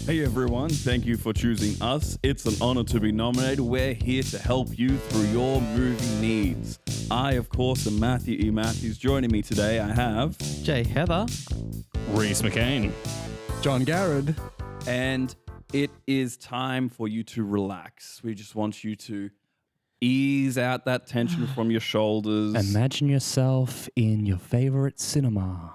Hey everyone, thank you for choosing us. It's an honor to be nominated. We're here to help you through your movie needs. I, of course, am Matthew E. Matthews. Joining me today, I have Jaye Heather, Rhys McCain. John Garrade. and it is time for you to relax. We just want you to ease out that tension from your shoulders. Imagine yourself in your favorite cinema.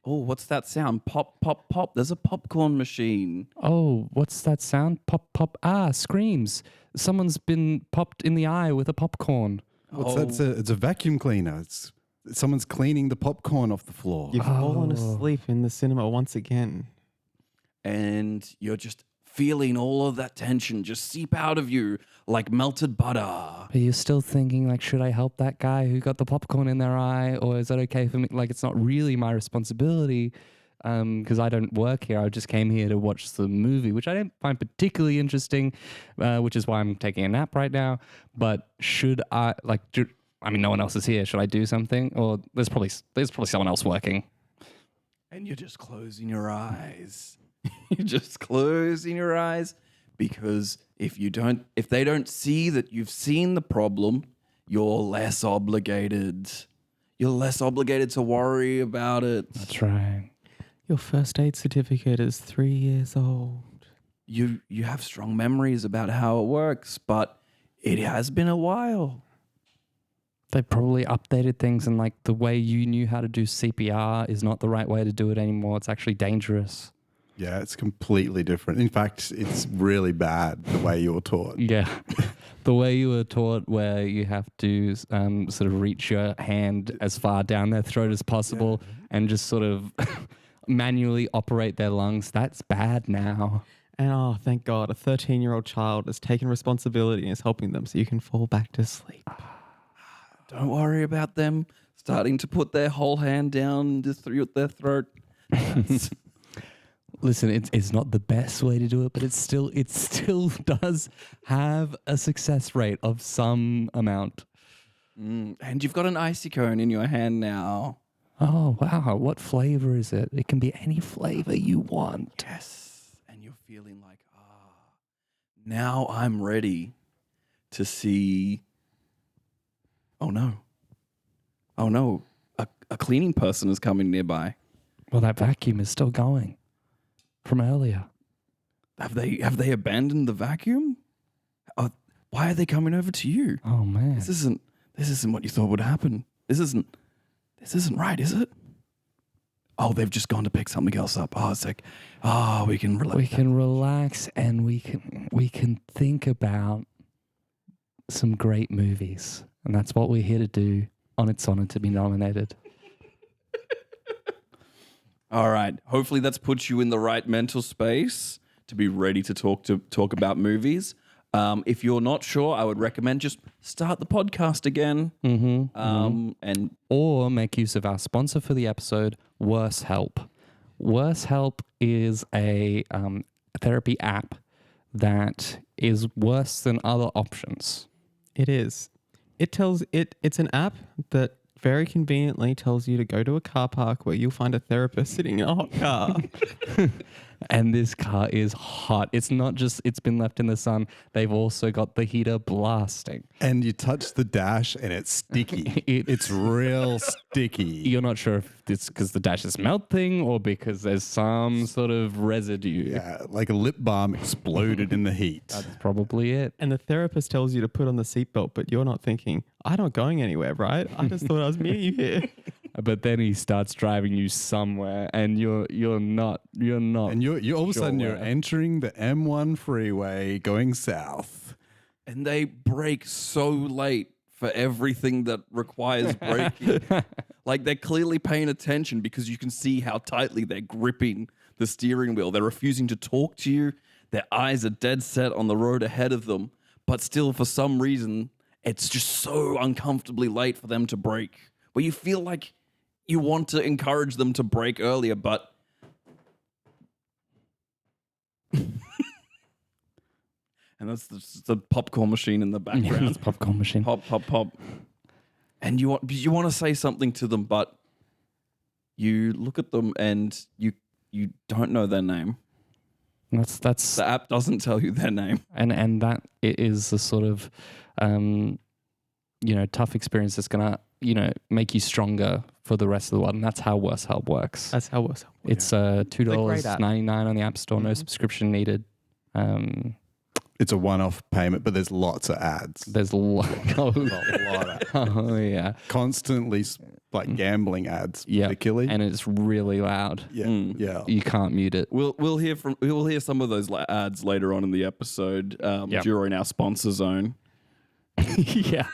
Oh, what's that sound? Pop, pop, pop. There's a popcorn machine. Oh, what's that sound? Pop, pop. Ah, screams. Someone's been popped in the eye with a popcorn. What's that? It's a vacuum cleaner. It's someone's cleaning the popcorn off the floor. you've fallen asleep in the cinema once again. And you're just feeling all of that tension just seep out of you like melted butter. Are you still thinking, like, should I help that guy who got the popcorn in their eye? Or is that okay for me? Like, it's not really my responsibility because I don't work here. I just came here to watch the movie, which I don't find particularly interesting, which is why I'm taking a nap right now. But should I, no one else is here. Should I do something? Or there's probably someone else working. And you're just closing your eyes. You're just closing your eyes because if they don't see that you've seen the problem, you're less obligated. You're less obligated to worry about it. That's right. Your first aid certificate is 3 years old. You have strong memories about how it works, but it has been a while. They probably updated things, and like the way you knew how to do CPR is not the right way to do it anymore. It's actually dangerous. Yeah, it's completely different. In fact, it's really bad the way you were taught. Yeah. The way you were taught, where you have to sort of reach your hand as far down their throat as possible and just sort of manually operate their lungs, that's bad now. And oh, thank God, a 13-year-old child has taken responsibility and is helping them so you can fall back to sleep. Don't worry about them starting to put their whole hand down through their throat. Listen, it's not the best way to do it, but it still does have a success rate of some amount. And you've got an icy cone in your hand now. Oh, wow. What flavor is it? It can be any flavor you want. Yes. And you're feeling like, now I'm ready to see. Oh no. A cleaning person is coming nearby. Well, that vacuum is still going from earlier. Have they abandoned the vacuum? Why are they coming over to you? Oh, man. This isn't what you thought would happen. This isn't right, is it? Oh, they've just gone to pick something else up. Oh, it's like, we can relax. We can relax and we can think about some great movies. And that's what we're here to do on It's Honor to be nominated. All right. Hopefully that's put you in the right mental space to be ready to talk about movies. If you're not sure, I would recommend just start the podcast again. And Or make use of our sponsor for the episode, Worse Help. Worse Help is a therapy app that is worse than other options. It is. It's an app that very conveniently tells you to go to a car park where you'll find a therapist sitting in a hot car. And this car is hot. It's not just it's been left in the sun. They've also got the heater blasting. And you touch the dash and it's sticky. It's real sticky. You're not sure if it's because the dash is melting or because there's some sort of residue. Yeah, like a lip balm exploded in the heat. That's probably it. And the therapist tells you to put on the seatbelt, but you're not thinking, I'm not going anywhere, right? I just thought I was meeting you here. But then he starts driving you somewhere, and you're not. And you all of a sudden sure you're where. entering the M1 freeway going south. and they brake so late for everything that requires braking. Like they're clearly paying attention because you can see how tightly they're gripping the steering wheel. They're refusing to talk to you. Their eyes are dead set on the road ahead of them. But still, for some reason, it's just so uncomfortably late for them to brake. Where you feel like you want to encourage them to brake earlier, but... And that's the popcorn machine in the background. Yeah, it's a popcorn machine. Pop, pop, pop. And you want to say something to them, but you look at them and you don't know their name. That's The app doesn't tell you their name. and that it is the sort of tough experience that's gonna make you stronger for the rest of the world, and that's how Worse Help works. That's how worse. It's $2.99 on the App Store, no subscription needed. It's a one-off payment, but there's lots of ads. There's a lot. A lot of ads. Oh yeah, Constantly like gambling ads, particularly. and it's really loud. Yeah. You can't mute it. We'll hear some of those ads later on in the episode during our sponsor zone. Yeah.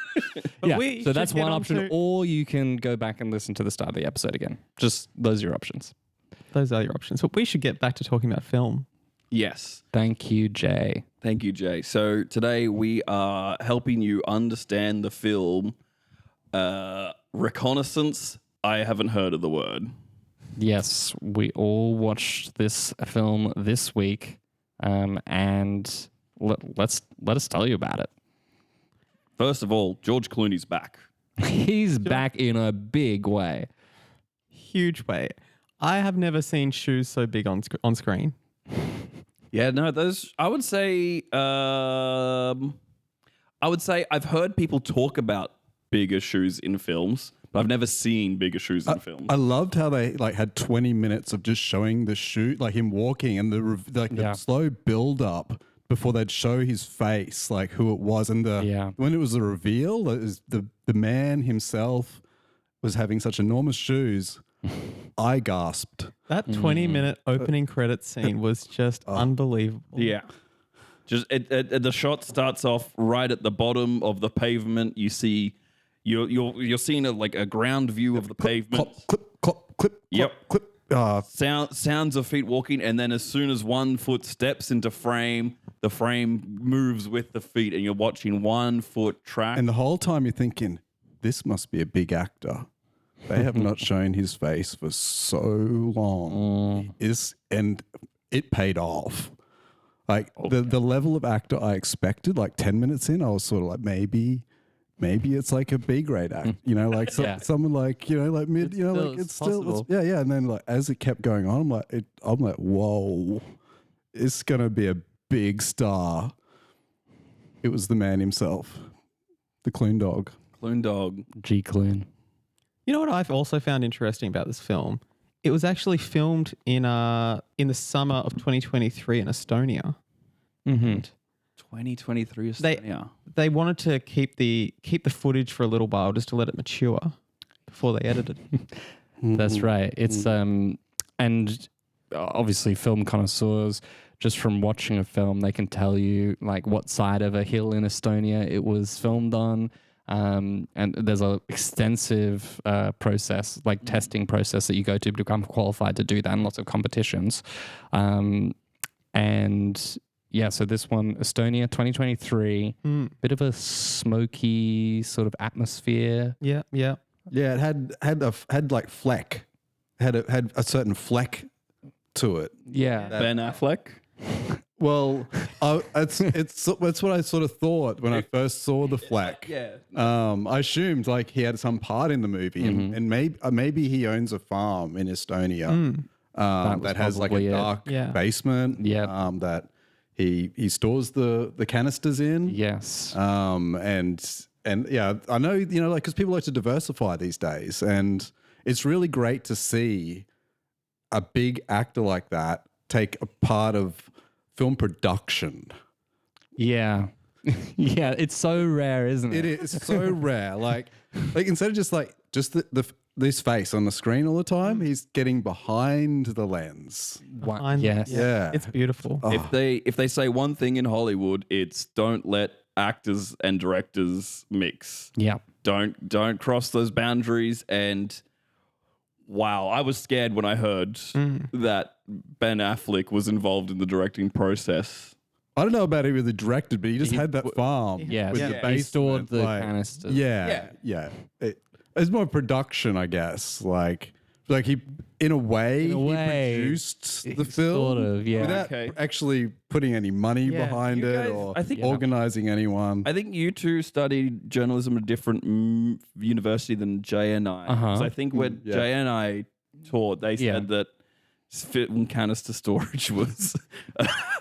But we So should that's get one on option, to- or you can go back and listen to the start of the episode again. Just those are your options. Those are your options. But we should get back to talking about film. Yes. Thank you, Jay. Thank you, Jay. So today we are helping you understand the film Reconnaissance. I haven't heard of the word. Yes, we all watched this film this week, and let us tell you about it. First of all, George Clooney's back. He's back in a big way. Huge way. I have never seen shoes so big on screen. Yeah, no, those. I would say I've heard people talk about bigger shoes in films, but I've never seen bigger shoes in films. I loved how they like had 20 minutes of just showing the shoe, like him walking, and the slow build up before they'd show his face, like who it was, and when it was the reveal, it was the man himself was having such enormous shoes. I gasped. That 20-minute opening credits scene was just unbelievable. Yeah. Just the shot starts off right at the bottom of the pavement. You see, you're seeing a ground view of the pavement. Clip. Yep. Clip. Sounds of feet walking, and then as soon as one foot steps into frame, the frame moves with the feet, and you're watching 1 foot track. And the whole time you're thinking, this must be a big actor. They have not shown his face for so long. And it paid off. Like the level of actor I expected, like 10 minutes in, I was sort of like, maybe it's like a B grade act, like someone like, like mid, it's still. And then like as it kept going on, I'm like, whoa, it's gonna be a big star. It was the man himself, the Clune Dog. Clune Dog. G Clune. You know what I've also found interesting about this film? It was actually filmed in the summer of 2023 in Estonia. Mm-hmm. 2023 Estonia. They wanted to keep the footage for a little while just to let it mature before they edited it. That's right. It's and obviously film connoisseurs, just from watching a film, they can tell you like what side of a hill in Estonia it was filmed on. And there's an extensive process, like testing process that you go to become qualified to do that, and lots of competitions. So this one, Estonia 2023, bit of a smoky sort of atmosphere. Yeah. Yeah, it had like fleck, had a certain fleck to it. Yeah. Ben Affleck. Well, that's what I sort of thought when I first saw the fleck. Yeah. I assumed like he had some part in the movie, and maybe he owns a farm in Estonia that has like a dark basement. Yeah. That he stores the canisters in. Yes. And yeah, I know, like, because people like to diversify these days, and it's really great to see a big actor like that take a part of film production. Yeah. Yeah, it's so rare, isn't it? It is so rare. Like instead of just this face on the screen all the time, he's getting behind the lens. Yes. Yeah. It's beautiful. If they say one thing in Hollywood, it's don't let actors and directors mix. Yeah. Don't cross those boundaries. And wow, I was scared when I heard that Ben Affleck was involved in the directing process. I don't know about he really directed, but he just had that farm. Yes. With the He basement, stored the canisters. Yeah. It's more production, I guess. Like he, in a way, he produced the film, sort of, yeah. without actually putting any money behind You it guys, or I think- organizing anyone. I think you two studied journalism at a different university than Jay and I. Uh-huh. 'Cause I think when Jay and I taught, they said that film canister storage was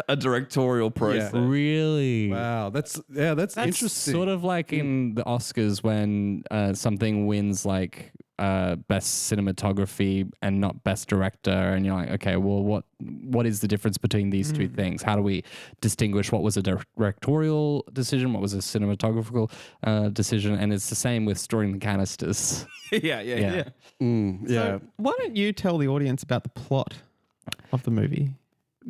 a directorial process. Really? Wow, that's interesting. Sort of like in the Oscars when something wins like best cinematography and not best director, and you're like, okay, well, what is the difference between these two things? How do we distinguish what was a directorial decision, what was a cinematographical decision? And it's the same with storing the canisters. Yeah. So why don't you tell the audience about the plot of the movie?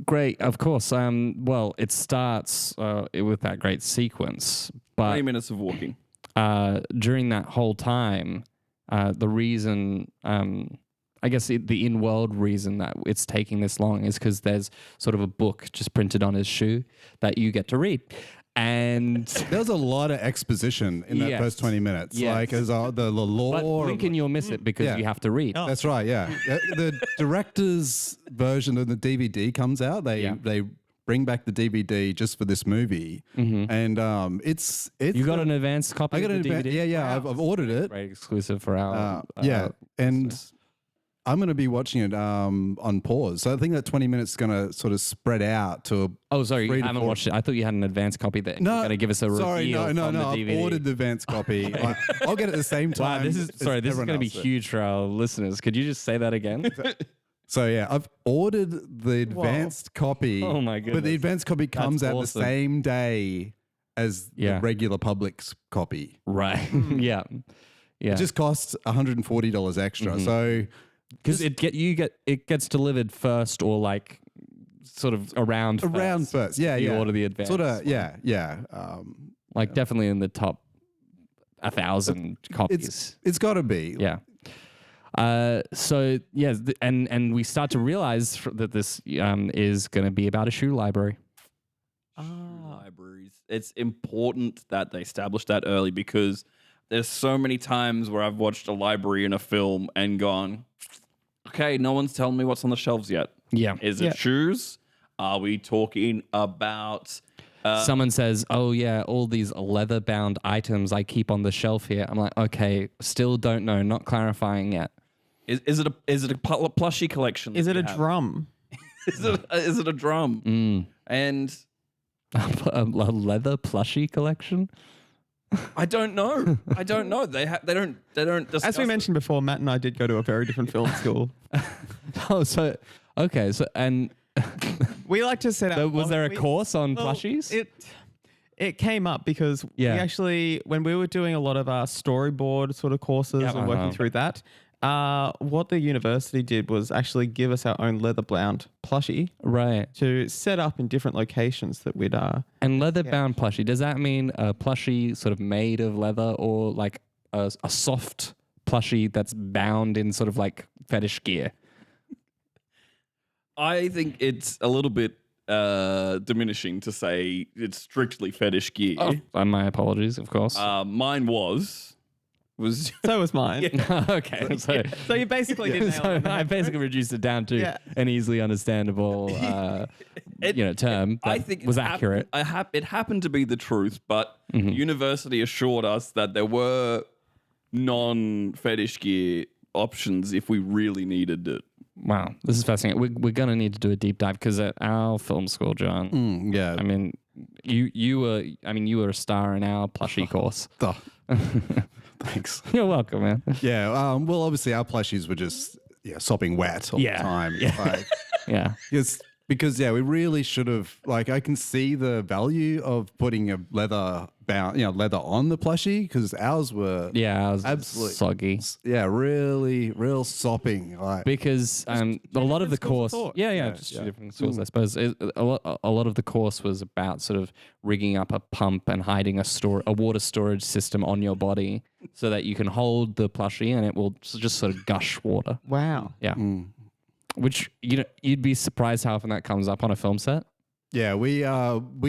Great, of course. Well, it starts with that great sequence, 20 but minutes of walking. during that whole time, the reason, I guess the in-world reason that it's taking this long is because there's sort of a book just printed on his shoe that you get to read. And There's a lot of exposition in that Yes. first 20 minutes. Yes. Like, as the lore. but Lincoln, you'll miss it because Yeah. you have to read. Oh. That's right, yeah. The director's version of the DVD comes out. They bring back the DVD just for this movie. And it's You got an advanced copy I got of an the advan- DVD? yeah, I've ordered it. Great exclusive for our... And I'm going to be watching it on pause. So I think that 20 minutes is going to sort of spread out to Oh, sorry, 3 you to haven't 4. watched it. I thought you had an advanced copy that you're going to give us a sorry, reveal no, from the I've DVD. ordered the advanced copy. I'll get it at the same Wow, time. this is as going to everyone be else. huge for our listeners. Could you just say that again? So yeah, I've ordered the advanced copy. Oh my But the goodness. advanced copy comes out awesome. the same day as Yeah. the regular public's copy. Right. Yeah. It just costs $140 extra. So Because it gets delivered first or like sort of around first. Yeah, You yeah. order the advanced. Sort of, yeah, yeah. Like definitely in the top 1,000 copies. It's got to be. Yeah. So yes, and we start to realize that this is going to be about a shoe library. Libraries. It's important that they establish that early because there's so many times where I've watched a library in a film and gone, okay, no one's telling me what's on the shelves yet. Yeah. Is it shoes? Are we talking about... Someone says, "Oh yeah, all these leather-bound items I keep on the shelf here." I'm like, "Okay, still don't know, not clarifying yet." Is it a plushie collection? Is that it a you have? drum? Is it a drum? And A leather plushie collection? I don't know. I don't know. They don't discuss As we it. mentioned before, Matt and I did go to a very different film school. Oh, so okay, so and We like to set up. was there a course on Well, plushies? It came up because we Yeah. actually, when we were doing a lot of our storyboard sort of courses and working through that, what the university did was actually give us our own leather-bound plushie Right. to set up in different locations that we'd. And leather-bound plushie, does that mean a plushie sort of made of leather or like a soft plushie that's bound in sort of like fetish gear? I think it's a little bit diminishing to say it's strictly fetish gear. Oh, my apologies, of course. Mine was So was mine. Okay, so So you basically did nail so it. I basically reduced it down to Yeah. an easily understandable, term that I think was accurate. It happened to be the truth, but the university assured us that there were non-fetish gear options if we really needed it. Wow, this is fascinating. We're gonna need to do a deep dive because at our film school, John. Yeah. I mean, you were a star in our plushie course. Oh, thanks. You're welcome, man. Yeah. Well, obviously our plushies were just sopping wet all the time. Yeah. Like, Yeah. it's because we really should have. Like, I can see the value of putting a leather on the plushie because ours were Yeah, I was Absolutely. soggy. really real sopping. Like, Because a lot of the schools course, of thought. just two different schools, I suppose. A lot of the course was about sort of rigging up a pump and hiding a water storage system on your body so that you can hold the plushie and it will just sort of gush water. Wow. Yeah, which you'd be surprised how often that comes up on a film set. yeah, we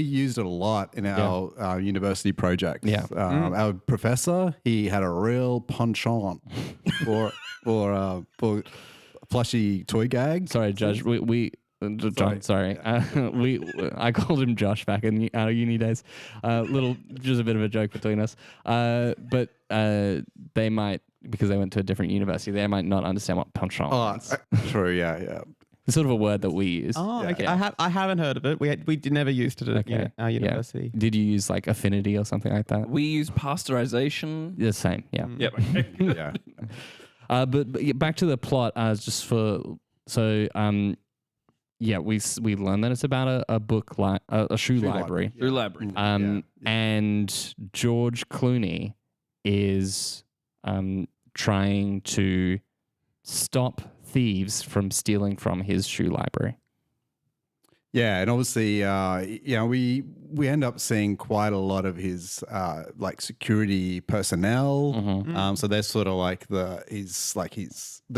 used it a lot in our university projects. Yeah. Our professor, he had a real penchant for plushy toy gags. Sorry, Judge. John, sorry. I called him Josh back in our uni days. Just a bit of a joke between us. But they might, because they went to a different university, they might not understand what penchant means. True. Yeah. It's sort of a word that we use. Oh, Yeah. okay. I haven't heard of it. We never used it at our university. Yeah. Did you use like affinity or something like that? We use pasteurization. The same, yeah. Yep. Okay. Yeah. But back to the plot, just for we learned that it's about a book a shoe library. Through library. And George Clooney is trying to stop thieves from stealing from his shoe library. Yeah, and obviously, we end up seeing quite a lot of his like security personnel. So they're sort of like the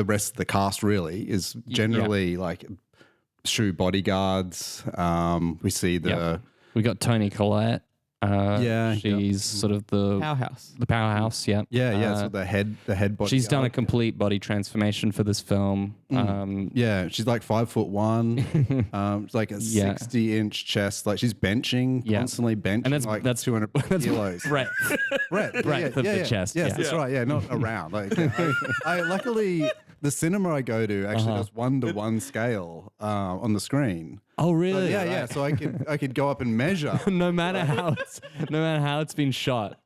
rest of the cast really is generally like shoe bodyguards. We see we got Toni Collette. She's sort of the powerhouse. Yeah, so the head bodyguard. She's done a complete body transformation for this film. She's like 5'1". It's like a 60-inch chest. Like she's benching, constantly benching, and that's 200 kilos. breadth of the chest. Yes, that's right. Yeah, not around. Like I luckily the cinema I go to actually does 1-to-1 scale on the screen. Oh really? So I could go up and measure. no matter how it's been shot.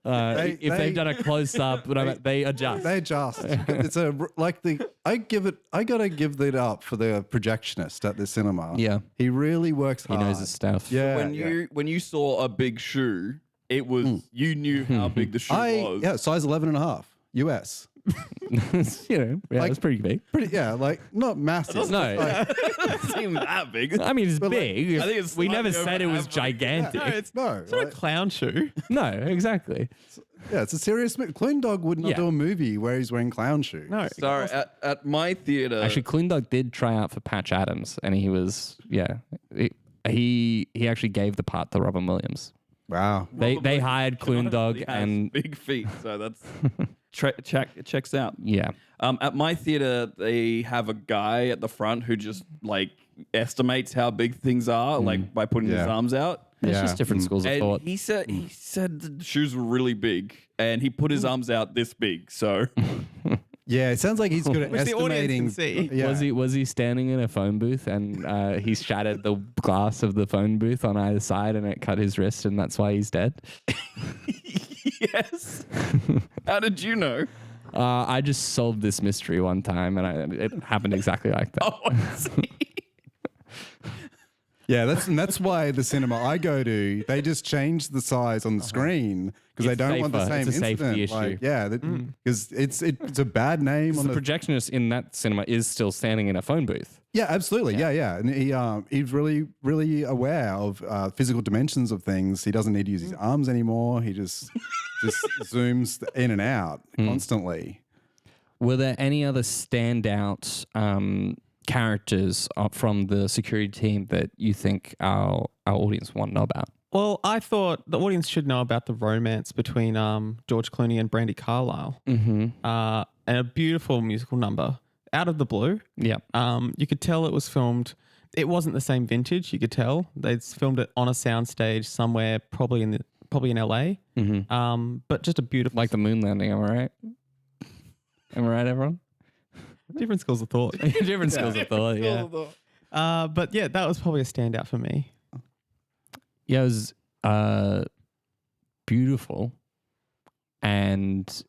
If they've done a close up, they adjust. They adjust. It's I gotta give it up for the projectionist at the cinema. Yeah, he really works hard. He knows his stuff. Yeah. When you saw a big shoe, it was you knew how big the shoe was. Yeah, size 11.5 US. It's pretty big. Not massive. No, It doesn't seem that big. I mean it's big. I think it's we never slightly said it over was average. gigantic. It's not a clown shoe. No, exactly. Yeah, it's a serious movie. Clown Dog would not do a movie where he's wearing clown shoes. No. Sorry, at my theater. Actually, Clown Dog did try out for Patch Adams, and he was he actually gave the part to Robin Williams. Wow. They hired Clown Dog has and big feet, so that's checks out. yeah. At my theater, they have a guy at the front who just like estimates how big things are, like by putting his arms out. It's Yeah. just different schools of And thought. he said the shoes were really big, and he put his arms out this big. So Yeah, it sounds like he's good at Which the estimating. audience can see. Yeah. Was he standing in a phone booth and he shattered the glass of the phone booth on either side and it cut his wrist and that's why he's dead? yes. How did you know? I just solved this mystery one time and it happened exactly like that. Oh, I see. Yeah, that's why the cinema I go to, they just change the size on the screen because they It's don't want the safer. same It's a safety incident. issue. Because it's a bad name on The projectionist in that cinema is still standing in a phone booth. Yeah, absolutely. Yeah. And he's really, really aware of physical dimensions of things. He doesn't need to use his arms anymore. He just zooms in and out constantly. Were there any other standout characters from the security team that you think our audience want to know about? Well, I thought the audience should know about the romance between George Clooney and Brandi Carlile. And a beautiful musical number out of the blue. Yeah. You could tell it was filmed. It wasn't the same vintage. You could tell they'd filmed it on a soundstage somewhere, probably in LA. But just a beautiful, Like the moon landing, am I right? Am I right, everyone? different schools of thought. Different schools of thought, yeah. But yeah, that was probably a standout for me. Yeah, it was beautiful, and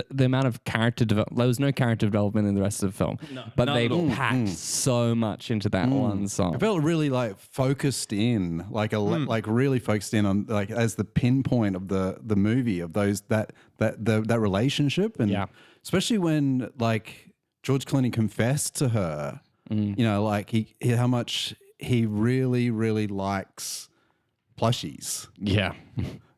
the amount of character development. There was no character development in the rest of the film, but not they at all. packed so much into that one song. I felt really like focused in, like like really focused in on like as the pinpoint of the movie of those that relationship, and especially when like George Clooney confessed to her, you know, like he how much he really, really likes plushies. Yeah,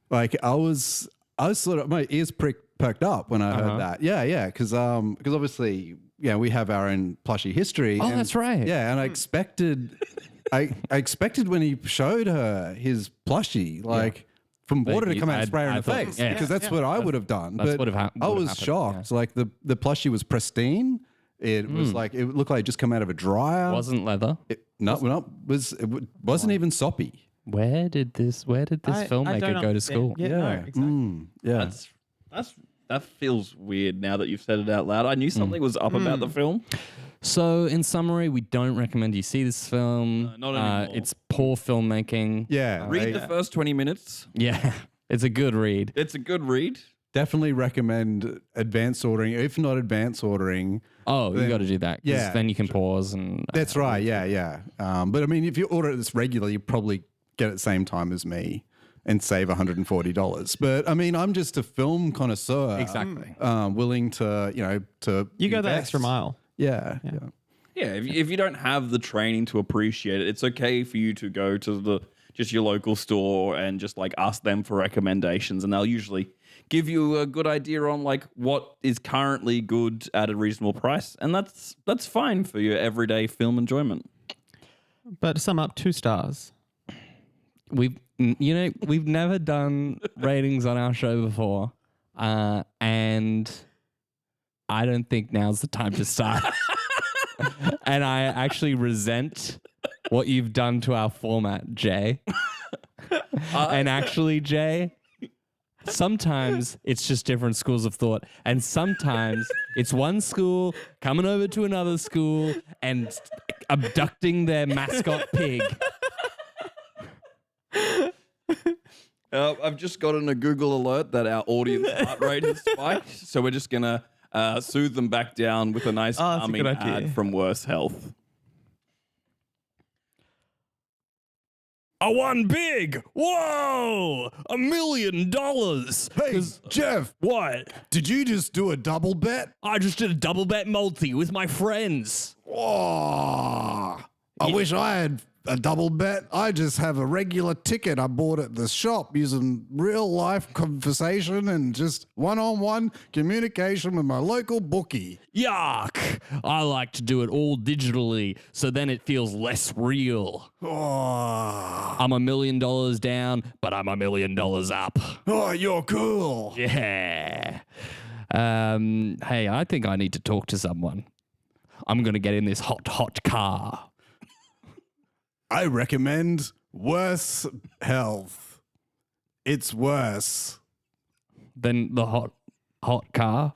Like I was sort of, my ears perked up when I heard that. Yeah, because obviously, we have our own plushie history. Oh, that's right. Yeah, and I expected, I expected when he showed her his plushie, like from water to come out and spray her in the thought- face, yeah. because that's what I would have done. That's But what I would've was happened, shocked. Like the plushie was pristine. It was like it looked like it just come out of a dryer. wasn't leather. It wasn't even soppy. Where did this filmmaker go to school? Yeah, no, exactly. Yeah. That feels weird now that you've said it out loud. I knew something was up about the film. So, in summary, we don't recommend you see this film. not anymore. It's poor filmmaking. Yeah. Read the first 20 minutes. Yeah, it's a good read. It's a good read. Definitely recommend advanced ordering. If not advanced ordering, Oh, you Then- got to do that. 'Cause yeah. then you can pause and. that's right. Yeah, yeah. But I mean, if you order this regularly, you probably get it at the same time as me and save $140. But I mean, I'm just a film connoisseur. Exactly. Willing to, You go that invest. extra mile. Yeah. Yeah, if you don't have the training to appreciate it, it's okay for you to go to just your local store and just like ask them for recommendations, and they'll usually give you a good idea on like what is currently good at a reasonable price, and that's fine for your everyday film enjoyment. But to sum up, 2 stars. We've never done ratings on our show before, and I don't think now's the time to start. And I actually resent what you've done to our format, Jay. And actually, Jay, sometimes it's just different schools of thought, and sometimes it's one school coming over to another school and abducting their mascot pig. I've just gotten a Google alert that our audience heart rate has spiked, so we're just gonna soothe them back down with a nice that's a calming good idea. ad from Worse Health. I won big. Whoa, $1 million. Hey, Jeff, What? did you just do a double bet? I just did a double bet multi with my friends. Oh, I wish I had a double bet. I just have a regular ticket I bought at the shop using real life conversation and just one-on-one communication with my local bookie. Yuck. I like to do it all digitally, so then it feels less real. Oh, I'm $1 million down, but I'm $1 million up. you're cool. Yeah. Hey, I think I need to talk to someone. I'm going to get in this hot car. I recommend Worse Health. It's worse. Then the hot car.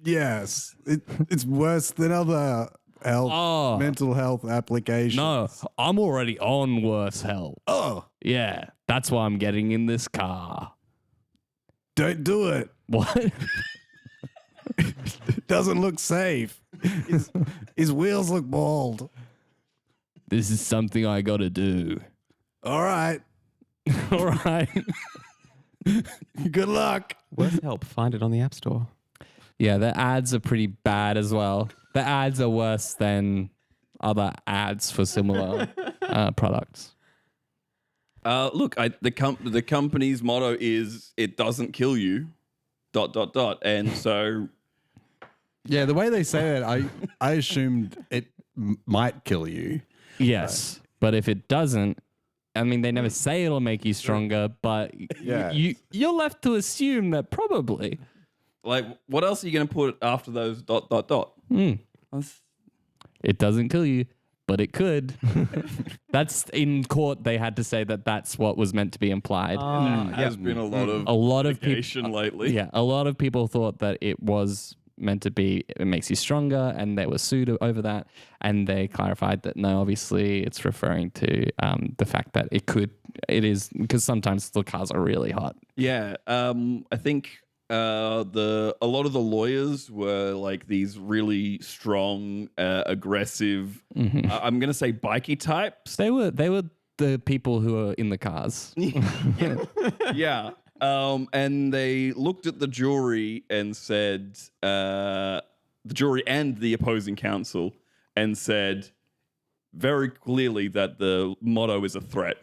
Yes, it's worse than other health, mental health applications. No, I'm already on worse help. Oh, Yeah, that's why I'm getting in this car. don't do it. What? It doesn't look safe. His wheels look bald. This is something I got to do. All right. All right. Good luck. Worth help. Find it on the App Store. Yeah, the ads are pretty bad as well. The ads are worse than other ads for similar products. Look, the company's motto is "It doesn't kill you." ... And so, Yeah, the way they say that, I assumed it might kill you. Yes, but if it doesn't, I mean, they never say it'll make you stronger, but Yeah. you're left to assume that probably. like, what else are you going to put after those ... That's- It doesn't kill you, but it could. That's in court. They had to say that that's what was meant to be implied. There's been a A lot of people. litigation lately. Yeah, a lot of people thought that it was meant to be, it makes you stronger, and they were sued over that. And they clarified that no, obviously it's referring to the fact that it is, because sometimes the cars are really hot. Yeah, I think a lot of the lawyers were like these really strong, aggressive. I'm gonna say bikey types. They were the people who are in the cars. Yeah. And they looked at the jury and said, the jury and the opposing counsel, and said very clearly that the motto is a threat.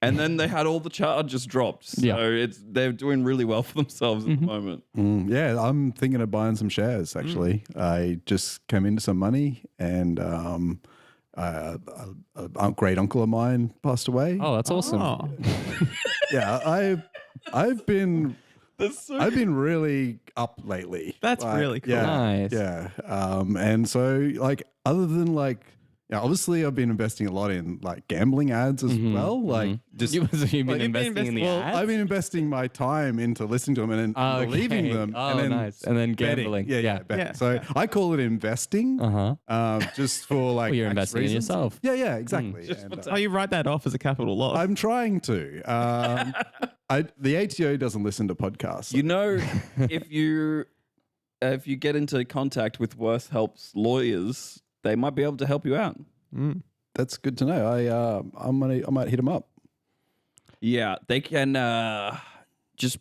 And then they had all the charges dropped. So Yeah. they're doing really well for themselves at the moment. Yeah, I'm thinking of buying some shares, actually. I just came into some money and a great uncle of mine passed away. Oh, that's awesome. Oh. Yeah, I've been That's so I've been really up lately. That's really cool. Yeah, Nice. yeah. And so like other than like Yeah, obviously I've been investing a lot in like gambling ads as well. Like just You've been like, investing in the ads? I've been investing my time into listening to them and then believing them. Oh, and then nice. And then betting. gambling. Yeah. Betting. Yeah. So I call it investing. Just for like Well, you're tax investing in reasons. yourself. Yeah, exactly. And, You write that off as a capital loss. I'm trying to. The ATO doesn't listen to podcasts. You know, if you get into contact with Worth Help's lawyers, they might be able to help you out. That's good to know. I might hit them up. Yeah, they can just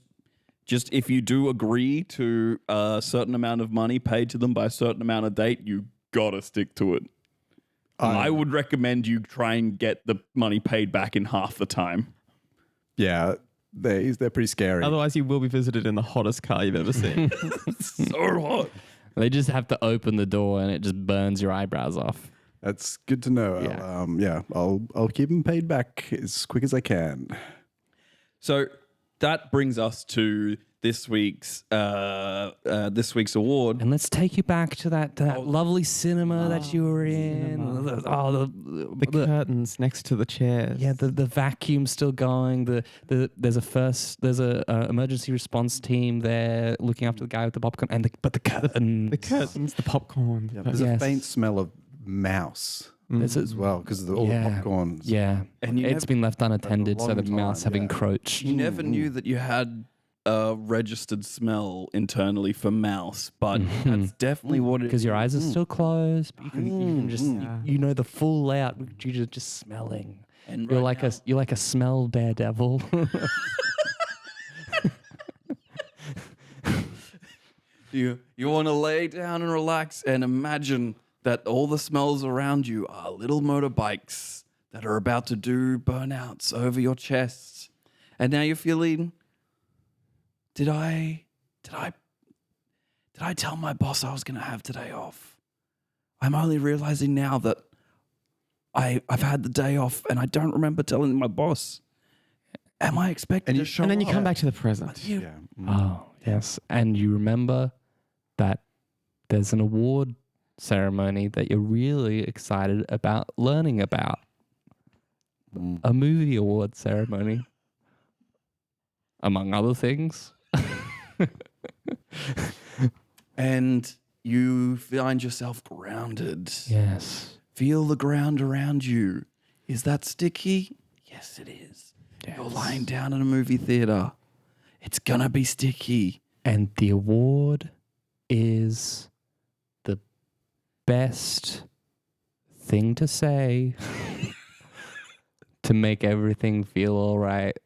if you do agree to a certain amount of money paid to them by a certain amount of date, you gotta stick to it. I would recommend you try and get the money paid back in half the time. Yeah, they're pretty scary. Otherwise, you will be visited in the hottest car you've ever seen. So hot. They just have to open the door and it just burns your eyebrows off. That's good to know. Yeah. I'll keep them paid back as quick as I can. So that brings us to this week's award. And let's take you back to that lovely cinema that you were in. The curtains next to the chairs. Yeah, the vacuum's still going. There's a emergency response team there looking after the guy with the popcorn, and the curtains. The curtains, the popcorn. Yeah, there's a faint smell of mouse as well because of all the popcorn. Yeah, And it's been left unattended, so the long mouse time, have encroached. You never knew that you had a registered smell internally for mouse, but that's definitely what it is. Because your eyes are still closed, but you can just you know the full layout. You're just smelling. And You're right like a smell daredevil. You want to lay down and relax and imagine that all the smells around you are little motorbikes that are about to do burnouts over your chest. And now you're feeling, did I tell my boss I was going to have today off? I'm only realizing now that I've had the day off and I don't remember telling my boss. Am I expected to show up? And then you come back to the present. Yeah. Oh, yes. And you remember that there's an award ceremony that you're really excited about learning about. A movie award ceremony, among other things. And you find yourself grounded. Yes. Feel the ground around you. Is that sticky? Yes, it is. Yes. You're lying down in a movie theater. It's gonna be sticky. And the award is the best thing to say to make everything feel all right.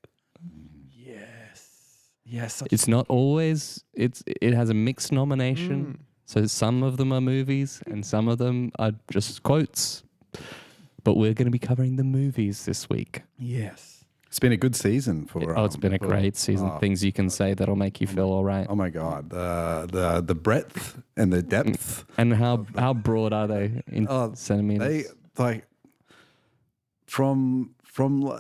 Yes. It's not always, it has a mixed nomination. So some of them are movies and some of them are just quotes. But we're going to be covering the movies this week. Yes. It's been a good season for. It's been a great season. Things you can say that'll make you feel all right. Oh my God, the breadth and the depth. And how broad are they in centimeters? They like from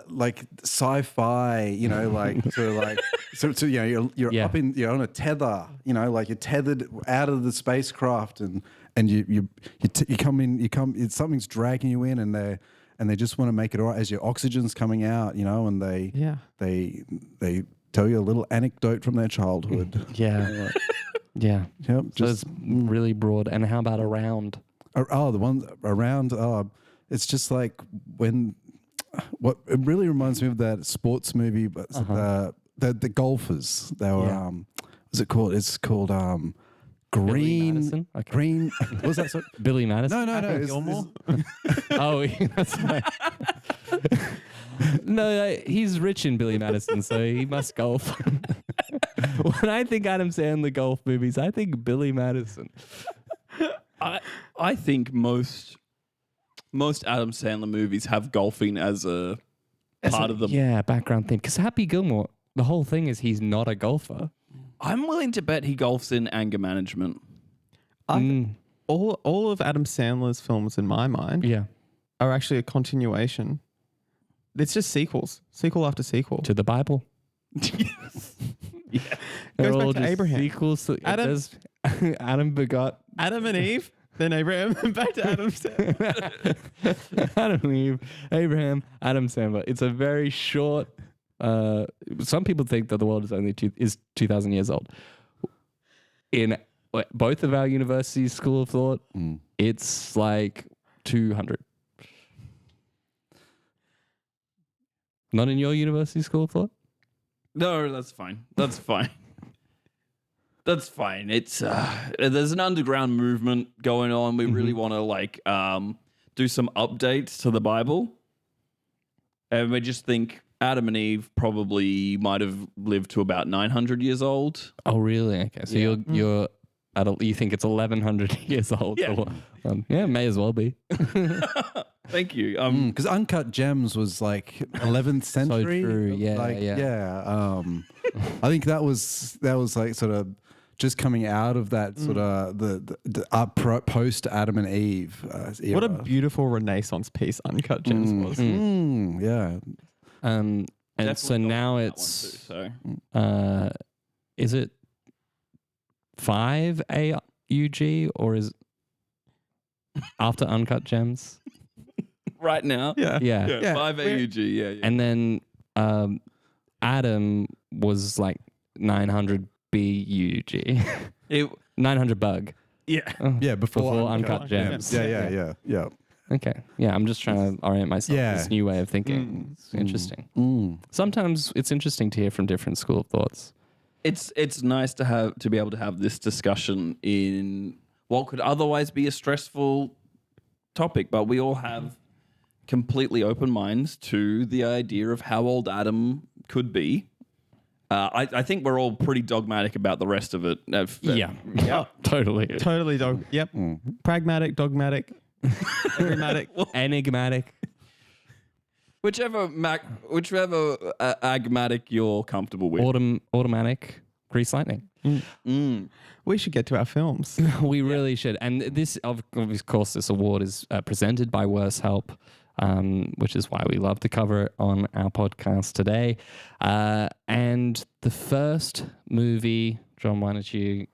like sci-fi, you know, like to like so you know you're on a tether, you know, like you're tethered out of the spacecraft and you come something's dragging you in and they just want to make it all right as your oxygen's coming out, you know, and they tell you a little anecdote from their childhood. Yeah. Yeah. Yep. So it's really broad. And how about around? Oh, the ones around. It's just like what it really reminds me of that sports movie, but the golfers. They were what's it called? It's called Green. Okay. Green. What was that? Sorry? Billy Madison. No. Oh, that's right. No, he's rich in Billy Madison, so he must golf. When I think Adam Sandler golf movies, I think Billy Madison. I think most Adam Sandler movies have golfing as a part of them. Yeah, background theme. Because Happy Gilmore, the whole thing is he's not a golfer. I'm willing to bet he golfs in anger management. All of Adam Sandler's films, in my mind, are actually a continuation. It's just sequel after sequel. To the Bible. Goes back to Abraham. Sequels. Adam Adam begot Adam and Eve. Then Abraham. Back to Adam Sandler. Adam and Eve, Abraham, Adam Sandler. It's a very short. Some people think that the world is only 2,000 years old. In both of our universities' school of thought, it's like 200. Not in your university school of thought? No, that's fine. That's fine. That's fine. It's there's an underground movement going on. We really want to do some updates to the Bible, and we just think Adam and Eve probably might have lived to about 900 years old. Oh, really? Okay, so you're you think it's 1,100 years old? Yeah. Yeah, may as well be. Thank you. Because Uncut Gems was like 11th century. So true. Yeah, like, yeah. I think that was like sort of just coming out of that sort of the post Adam and Eve era. What a beautiful Renaissance piece Uncut Gems was. Yeah. And Definitely so now it's is it 5 AUG or is after Uncut Gems? right now. Yeah. Yeah. 5 AUG. Yeah. And then Adam was like 900 BUG. 900 bug. Yeah. Yeah, before Uncut Gems. Yeah. Okay. Yeah, I'm just trying to orient myself Yeah. to this new way of thinking. It's interesting. Sometimes it's interesting to hear from different school of thoughts. It's nice to be able to have this discussion in what could otherwise be a stressful topic, but we all have completely open minds to the idea of how old Adam could be. I think we're all pretty dogmatic about the rest of it. Yeah. Totally. Totally Yep. Pragmatic, dogmatic, enigmatic. Enigmatic. Whichever agmatic you're comfortable with. Automatic. Grease lightning. We should get to our films. We really should. And this, of course, this award is presented by Worse Help, which is why we love to cover it on our podcast today. And the first movie, John, why don't you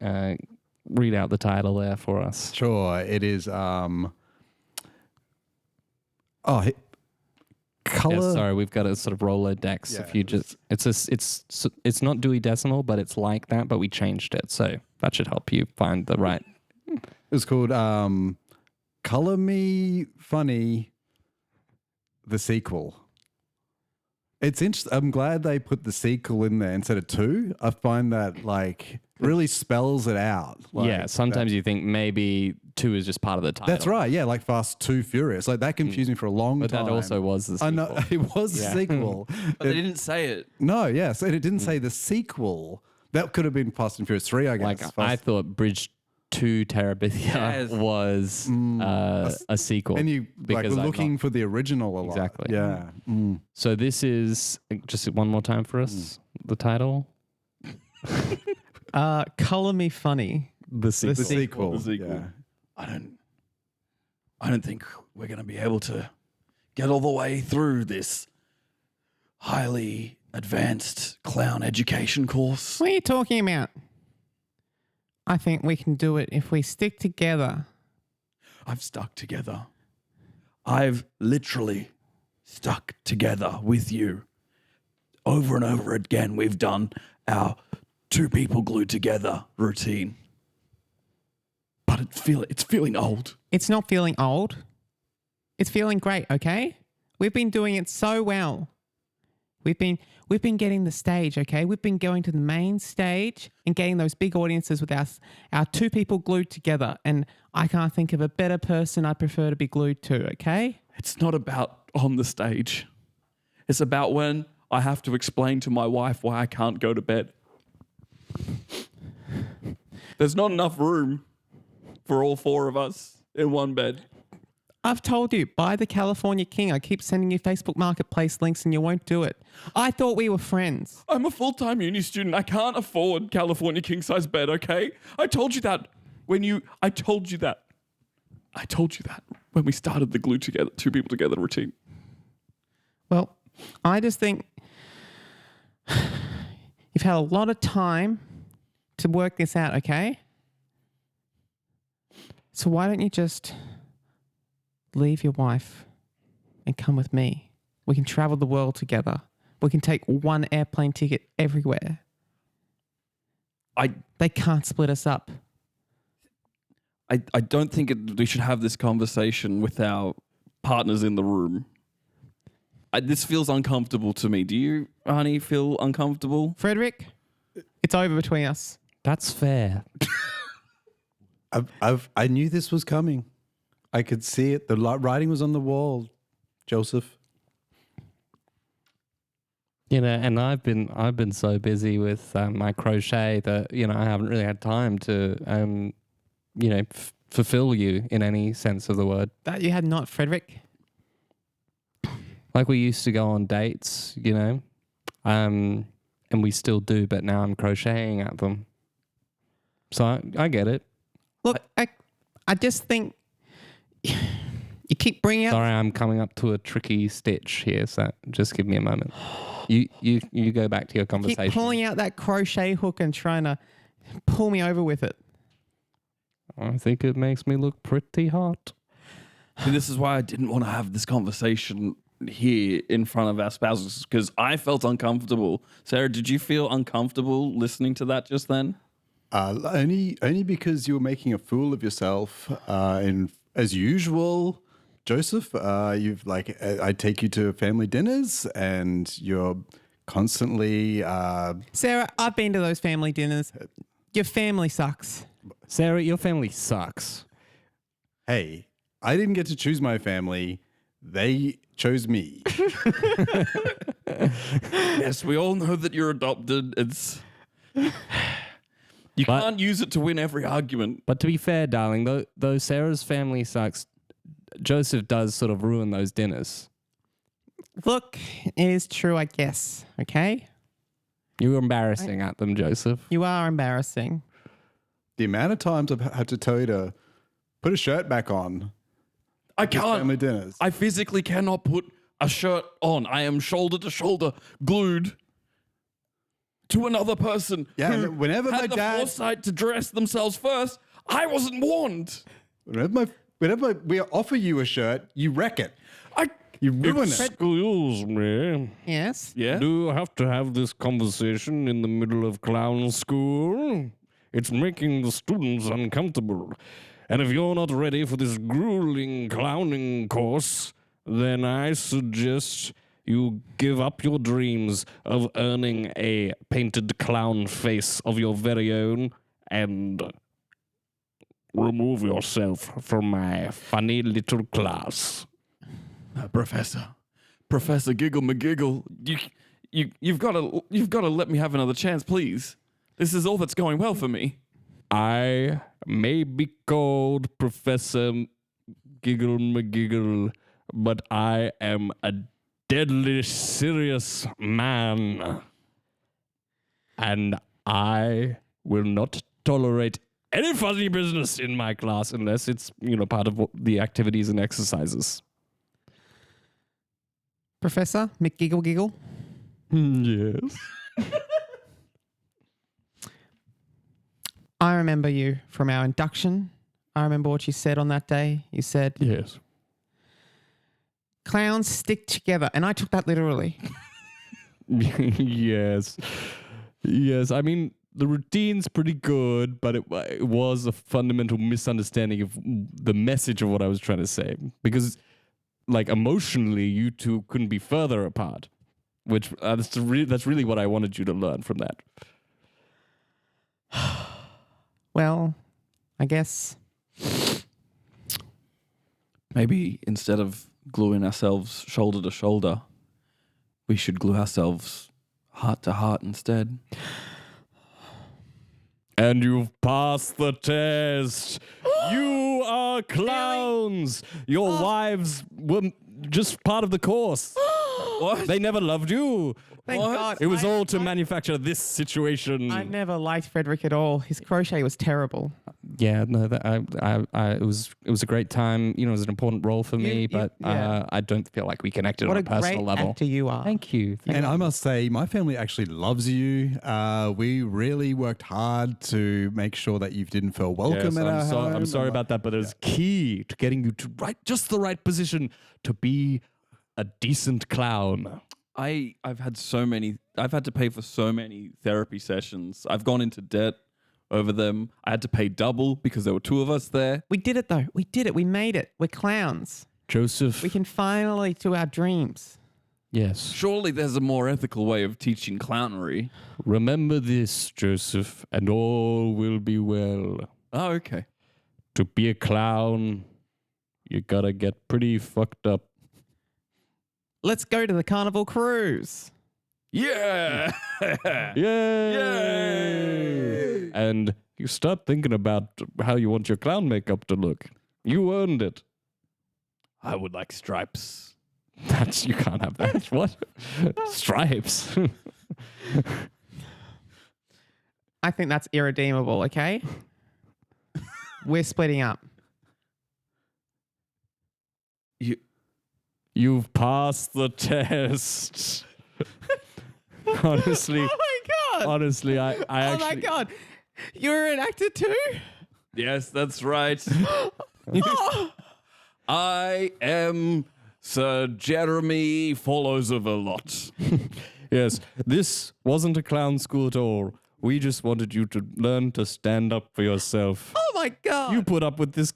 read out the title there for us? Sure. It is color. Yeah, sorry, we've got a sort of Rolodex. Yeah, if you just, it's not Dewey Decimal, but it's like that. But we changed it, so that should help you find the right. It's called Color Me Funny, the sequel. It's interesting. I'm glad they put the sequel in there instead of 2. I find that like really spells it out. Like, yeah, sometimes you think maybe 2 is just part of the title. that's right. Yeah, like Fast 2 Furious. Like that confused me for a long But time. that also was the sequel. I know it was the sequel. But they didn't say it. No, yeah. So it didn't say the sequel. That could have been Fast and Furious 3, I guess. Like I thought Bridge to Terabithia was a sequel. and you like because were I'm looking for the original a lot. Exactly. Yeah. So this is just one more time for us. The title, Color Me Funny. the sequel. The sequel. The sequel. Yeah. I don't think we're going to be able to get all the way through this highly advanced clown education course. What are you talking about? I think we can do it if we stick together. I've stuck together. I've literally stuck together with you. Over and over again, we've done our 2 people glued together routine. But it's feeling old. It's not feeling old. It's feeling great, okay? We've been doing it so well. We've been getting the stage, okay? We've been going to the main stage and getting those big audiences with our 2 people glued together. And I can't think of a better person I prefer to be glued to, okay? It's not about on the stage. It's about when I have to explain to my wife why I can't go to bed. There's not enough room for all 4 of us in one bed. I've told you, buy the California King. I keep sending you Facebook Marketplace links and you won't do it. I thought we were friends. I'm a full-time uni student. I can't afford California king-size bed, okay? I told you that I told you that when we started the glue together, 2 people together routine. Well, I just think you've had a lot of time to work this out, okay? So why don't you just leave your wife and come with me? We can travel the world together. We can take one airplane ticket everywhere. They can't split us up. I don't think we should have this conversation with our partners in the room. This feels uncomfortable to me. Do you, honey, feel uncomfortable? Frederick, it's over between us. That's fair. I knew this was coming. I could see it. The writing was on the wall, Joseph. You know, and I've been so busy with my crochet that, you know, I haven't really had time to, you know, fulfill you in any sense of the word. That you had not, Frederick. Like we used to go on dates, you know, and we still do, but now I'm crocheting at them. So I get it. Look, I just think you keep bringing up... Sorry, I'm coming up to a tricky stitch here, so just give me a moment. You go back to your conversation. Keep pulling out that crochet hook and trying to pull me over with it. I think it makes me look pretty hot. See, this is why I didn't want to have this conversation here in front of our spouses, because I felt uncomfortable. Sarah, did you feel uncomfortable listening to that just then? Only because you were making a fool of yourself. As usual, Joseph, I take you to family dinners, and you're constantly. Sarah, I've been to those family dinners. Your family sucks. Sarah, your family sucks. Hey, I didn't get to choose my family. They chose me. Yes, we all know that you're adopted. You can't use it to win every argument. But to be fair, darling, though Sarah's family sucks, Joseph does sort of ruin those dinners. Look, it is true, I guess. Okay? You're embarrassing at them, Joseph. You are embarrassing. The amount of times I've had to tell you to put a shirt back on. I can't. Family dinners. I physically cannot put a shirt on. I am shoulder to shoulder glued to another person. Yeah, who whenever my had the dad- foresight to dress themselves first. I wasn't warned. Whenever we offer you a shirt, you wreck it. You ruin it. Excuse me. Yes? Yeah. Do you have to have this conversation in the middle of clown school? It's making the students uncomfortable. And if you're not ready for this grueling clowning course, then I suggest you give up your dreams of earning a painted clown face of your very own and remove yourself from my funny little class. Professor Giggle McGiggle, you've got to let me have another chance, please. This is all that's going well for me. I may be called Professor Giggle McGiggle, but I am a deadly serious man. And I will not tolerate any funny business in my class unless it's, you know, part of the activities and exercises. Professor McGiggle Giggle? Yes. I remember you from our induction. I remember what you said on that day. You said, Yes. clowns stick together. And I took that literally. Yes. Yes. I mean, the routine's pretty good, but it was a fundamental misunderstanding of the message of what I was trying to say. Because, like, emotionally, you two couldn't be further apart. Which, that's really what I wanted you to learn from that. Well, I guess. Maybe instead of gluing ourselves shoulder to shoulder, we should glue ourselves heart to heart instead. And you've passed the test. You are clowns. Your wives were just part of the course. What? They never loved you. Thank God. It was all to manufacture this situation. I never liked Frederick at all. His crochet was terrible. Yeah, no, that it was a great time. You know, it was an important role for me, but I don't feel like we connected What on a personal great level. actor you are. Thank you. And I must say, my family actually loves you. We really worked hard to make sure that you didn't feel welcome at our home. I'm sorry about that, but it's key to getting you to just the right position to be a decent clown. I've had to pay for so many therapy sessions. I've gone into debt over them. I had to pay double because there were two of us there. We did it though. We did it. We made it. We're clowns. Joseph. We can finally do our dreams. Yes. Surely there's a more ethical way of teaching clownery. Remember this, Joseph, and all will be well. Oh, okay. To be a clown, you gotta get pretty fucked up. Let's go to the carnival cruise. Yeah! Yay! And you start thinking about how you want your clown makeup to look. You earned it. I would like stripes. You can't have that. What? Stripes. I think that's irredeemable, okay? We're splitting up. You've passed the test. Honestly. Oh my God. Honestly, I actually. Oh my God. You're an actor too? Yes, that's right. I am Sir Jeremy Follows of a Lot. Yes, this wasn't a clown school at all. We just wanted you to learn to stand up for yourself. Oh my God. You put up with this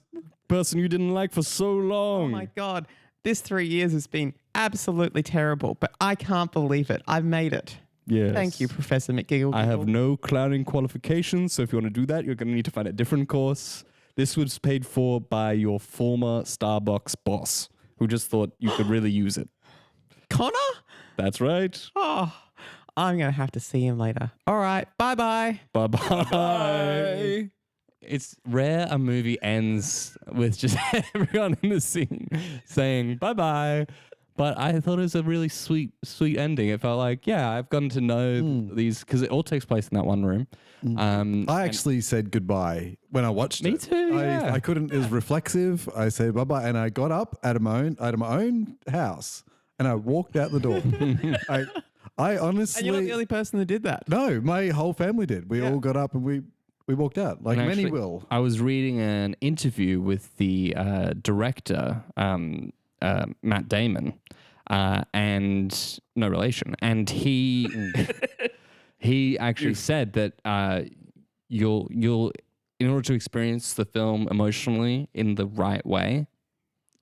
person you didn't like for so long. Oh my God. This 3 years has been absolutely terrible, but I can't believe it. I've made it. Yes. Thank you, Professor McGiggle. I have no clowning qualifications, so if you want to do that, you're going to need to find a different course. This was paid for by your former Starbucks boss, who just thought you could really use it. Connor? That's right. Oh, I'm going to have to see him later. All right. Bye-bye. Bye-bye. It's rare a movie ends with just everyone in the scene saying bye-bye. But I thought it was a really sweet ending. It felt like, yeah, I've gotten to know these, because it all takes place in that one room. I actually said goodbye when I watched it. Me too, yeah. I couldn't. It was reflexive. I said bye-bye, and I got up out of my own house, and I walked out the door. I honestly... And you're not the only person that did that. No, my whole family did. We all got up and we walked out, like And many actually, will. I was reading an interview with the director, Matt Damon, and no relation. And he actually said that you'll in order to experience the film emotionally in the right way,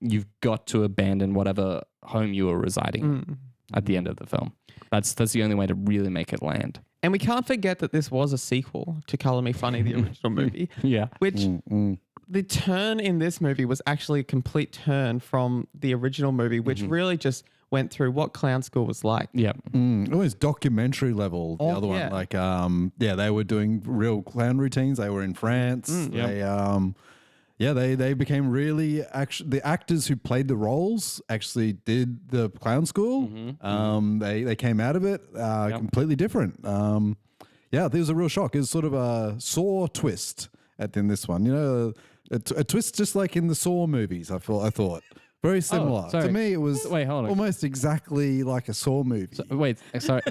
you've got to abandon whatever home you were residing in at the end of the film. That's the only way to really make it land. And we can't forget that this was a sequel to Color Me Funny, the original movie. Yeah. Which the turn in this movie was actually a complete turn from the original movie, which really just went through what clown school was like. Yeah. Almost documentary level. The other yeah. one, like, they were doing real clown routines. They were in France. They became really the actors who played the roles actually did the clown school. They came out of it completely different. There was a real shock. It was sort of a Saw twist in this one. You know, a twist just like in the Saw movies. I thought very similar. Sorry. To me, it was Wait, hold on. almost exactly like a Saw movie. Sorry.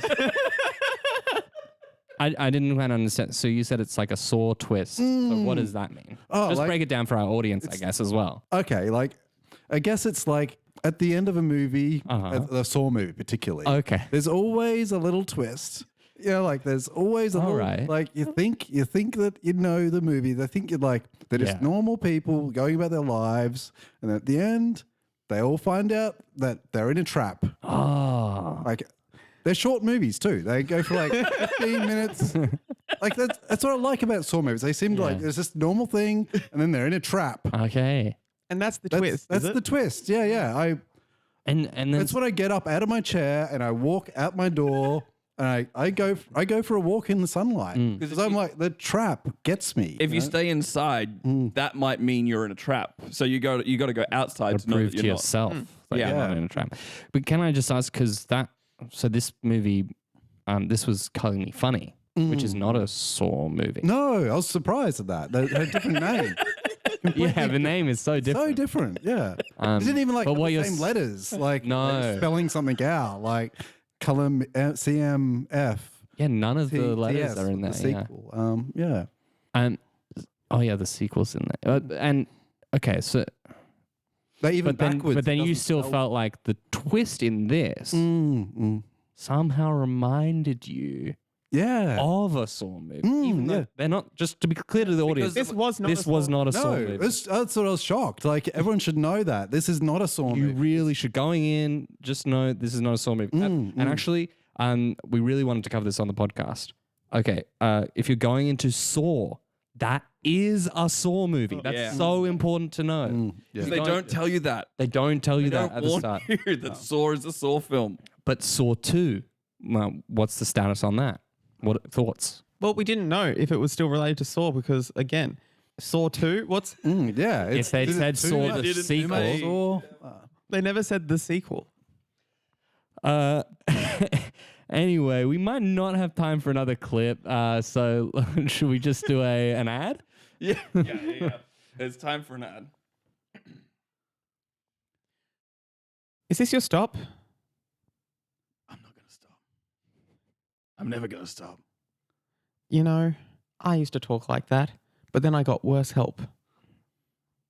I didn't quite understand. So you said it's like a Saw twist. So what does that mean? Just break it down for our audience, I guess, as well. Okay, like I guess it's like at the end of a movie, the Saw movie particularly. Okay. There's always a little twist. You know, like there's always a little, right. like you think that you know the movie. They think you're like they're just normal people going about their lives, and at the end, they all find out that they're in a trap. Oh. Like they're short movies too. They go for like 15 minutes. Like that's what I like about Saw movies. They seem like there's this normal thing, and then they're in a trap. Okay. And that's the twist. That's the twist. Yeah. And then That's when I get up out of my chair and I walk out my door and I go for a walk in the sunlight because I'm like the trap gets me. If you stay inside, that might mean you're in a trap. So you got to go outside to know prove that to you're yourself that Yeah. you're not in a trap. But can I just ask, because this movie, this was Color Me Funny. which is not a Saw movie. No, I was surprised at that. They had a different name. Yeah, the name is so different. So different, yeah. It didn't even like but have what the you're same letters. Like No. spelling something out, like CMF. Yeah, none of the letters TS, are in there. The Yeah. sequel. Yeah. And the sequel's in there. And okay, so They even backwards. but then it you doesn't still spell- felt like the twist in this somehow reminded you Yeah. of a Saw movie, even though yeah. they're not. Just to be clear to the audience, This was not. this was not a Saw No, movie. that's what I was shocked. Like everyone should know that this is not a Saw You movie. really should. Going in, just know this is not a Saw movie. And actually, we really wanted to cover this on the podcast. Okay, if you're going into Saw, that is a Saw movie. That's Yeah. so important to know. Yeah. They don't tell you that. They don't tell you They that don't at the warn start. you that Saw is a Saw film. But Saw 2, well, what's the status on that? What thoughts? Well, we didn't know if it was still related to Saw because, again, Saw 2, what's. Yeah. If they'd is it said too Saw much? the Didn't sequel, they? Saw. They never said the sequel. Anyway, we might not have time for another clip. So should we just do an ad? Yeah. It's time for an ad. Is this your stop? I'm not going to stop. I'm never going to stop. You know, I used to talk like that, but then I got worse help.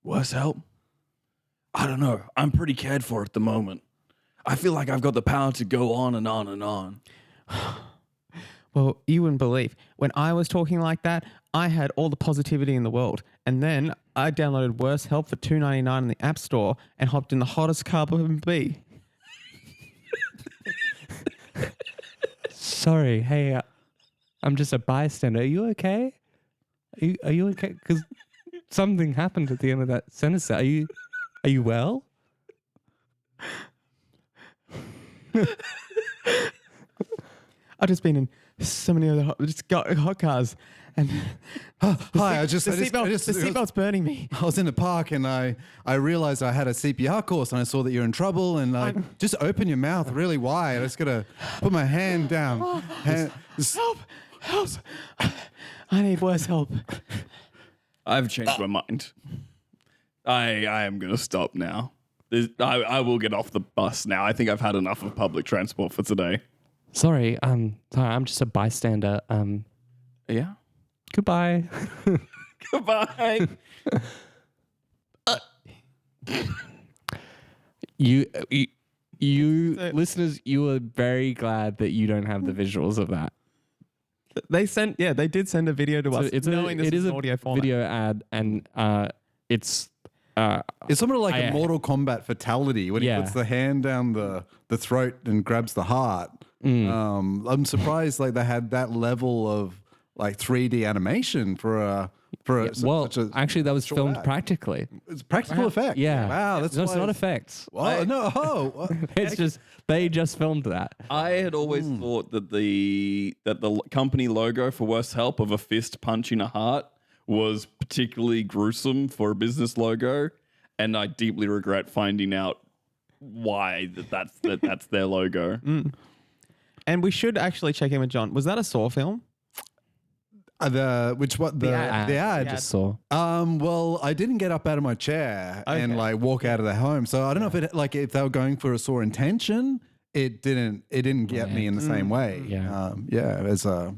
Worse help? I don't know. I'm pretty cared for at the moment. I feel like I've got the power to go on and on and on. Well, you wouldn't believe. When I was talking like that, I had all the positivity in the world. And then I downloaded Worse Help for $2.99 in the App Store and hopped in the hottest car can be. Sorry, hey, I'm just a bystander. Are you okay? Are you okay? Because something happened at the end of that sentence. Are you well? I've just been in so many other hot cars. And Hi, the seatbelt's burning me. I was in the park and I realized I had a CPR course and I saw that you're in trouble and just open your mouth really wide. I just gotta put my hand down. Help! I need worse help. I've changed my mind. I am going to stop now. I will get off the bus now. I think I've had enough of public transport for today. Sorry, I'm just a bystander. Yeah? Goodbye. Goodbye. You listeners, you are very glad that you don't have the visuals of that. They did send a video to us. Knowing this is an an audio format. video ad, and it's It's sort of like I- a Mortal Kombat fatality when Yeah. he puts the hand down the throat and grabs the heart. I'm surprised like they had that level of like 3D animation for such a actually, that was short filmed ad. practically. It's practical effect. Yeah. Wow, that's no, it's why not effects. Oh no! Oh, It's just they just filmed that. I had always thought that the company logo for Worse Help of a fist punching a heart was particularly gruesome for a business logo, and I deeply regret finding out why that's their logo. And we should actually check in with John. Was that a Saw film? the ad. I Yeah. just saw. Well, I didn't get up out of my chair and Okay. like walk out of the home, so I don't know if they were going for a Saw intention. It didn't get me in the same way. As a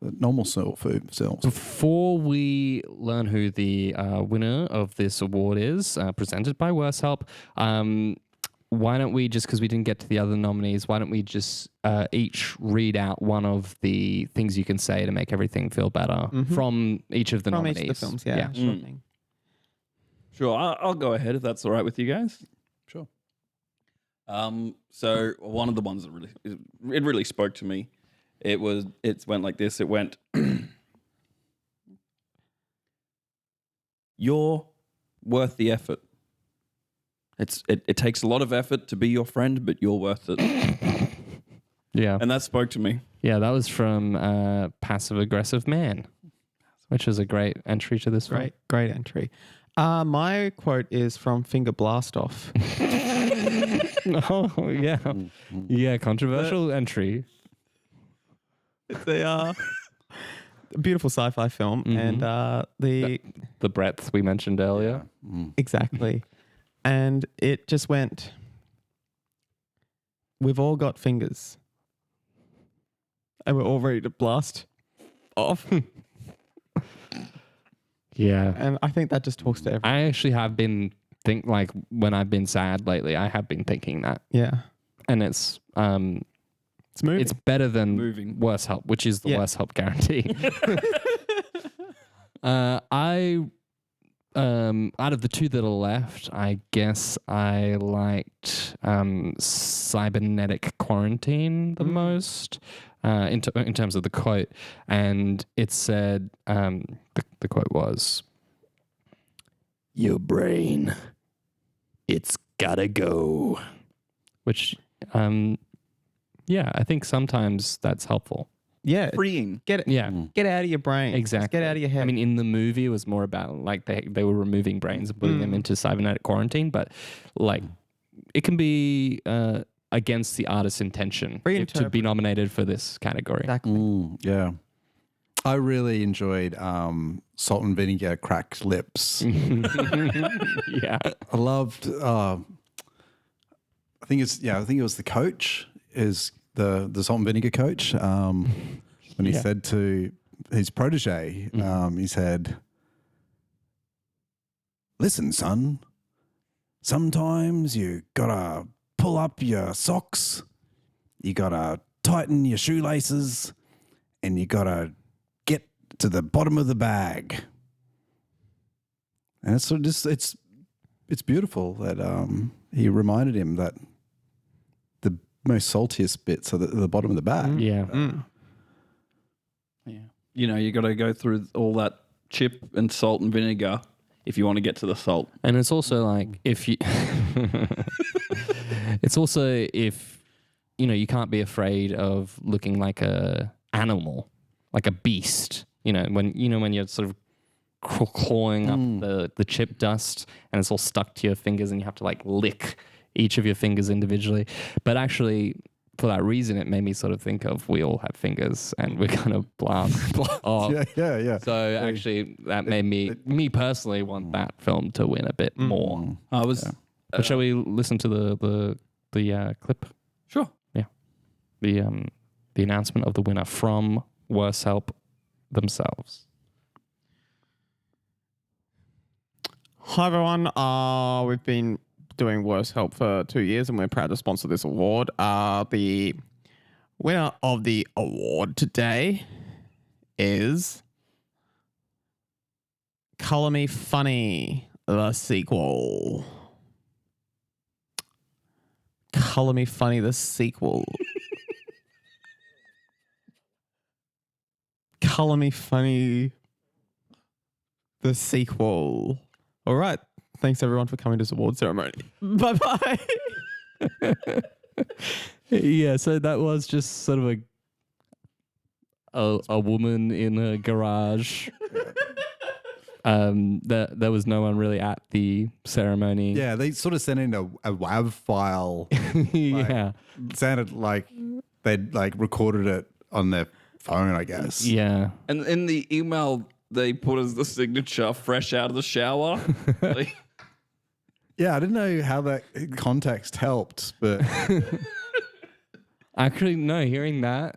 normal Saw films. Before we learn who the winner of this award is, presented by Worse Help, why don't we, just because we didn't get to the other nominees, why don't we just each read out one of the things you can say to make everything feel better from each of the From nominees? each of the films, yeah. Sure thing. Sure, I'll go ahead if that's all right with you guys. Sure. So one of the ones that really spoke to me, it went like this. It went, "You're worth the effort. It takes a lot of effort to be your friend, but you're worth it." Yeah. And that spoke to me. Yeah, that was from Passive Aggressive Man, which is a great entry to this film. Great entry. My quote is from Finger Blast Off. Oh, yeah. Yeah, controversial entry. They are. a beautiful sci-fi film, and The breadth we mentioned earlier. exactly, and it just went. We've all got fingers, and we're all ready to blast off. Yeah. And I think that just talks to everyone. I actually have been when I've been sad lately, I have been thinking that. Yeah, And it's moving. it's better than Moving. worse help, which is the worse help guarantee. Out of the two that are left, I guess I liked cybernetic quarantine the most in terms of the quote. And it said, the quote was, "Your brain, it's gotta go." Which, I think sometimes that's helpful. Yeah, Freeing. get it. Yeah. Get out of your brain. Exactly. Just get out of your head. I mean, in the movie, it was more about like they were removing brains and putting them into cybernetic quarantine, but like it can be against the artist's intention to be nominated for this category. exactly. Yeah. I really enjoyed Salt and Vinegar Cracked Lips. Yeah. I loved. I think it was the coach, is the Salt and Vinegar coach. When he said to his protege, he said, "Listen, son. Sometimes you gotta pull up your socks, you gotta tighten your shoelaces, and you gotta get to the bottom of the bag." And it's sort of just it's beautiful that he reminded him that the most saltiest bits are the bottom of the bag. Yeah. Yeah. You know, you got to go through all that chip and salt and vinegar if you want to get to the salt. And it's also like if you it's also if you can't be afraid of looking like a animal, like a beast, when you're sort of clawing up the chip dust and it's all stuck to your fingers and you have to like lick each of your fingers individually. But actually, for that reason, it made me sort of think of we all have fingers and we're going to blast off. Yeah. So actually, that made me personally want that film to win a bit more. I was But shall we listen to the clip? sure. Yeah, the announcement of the winner from Worse Help themselves. Hi everyone. We've been doing Worse Help for 2 years and we're proud to sponsor this award. The winner of the award today is Color Me Funny, the sequel. Color Me Funny, the sequel. Color Me Funny, the sequel. All right. Thanks everyone for coming to this award ceremony. Bye-bye. Yeah, so that was just sort of a woman in a garage. There was no one really at the ceremony. Yeah, they sort of sent in a WAV file. Yeah. Sounded like they'd like recorded it on their phone, I guess. Yeah. And in the email, they put as the signature fresh out of the shower. Like, Yeah, I didn't know how that context helped, but Actually, no, hearing that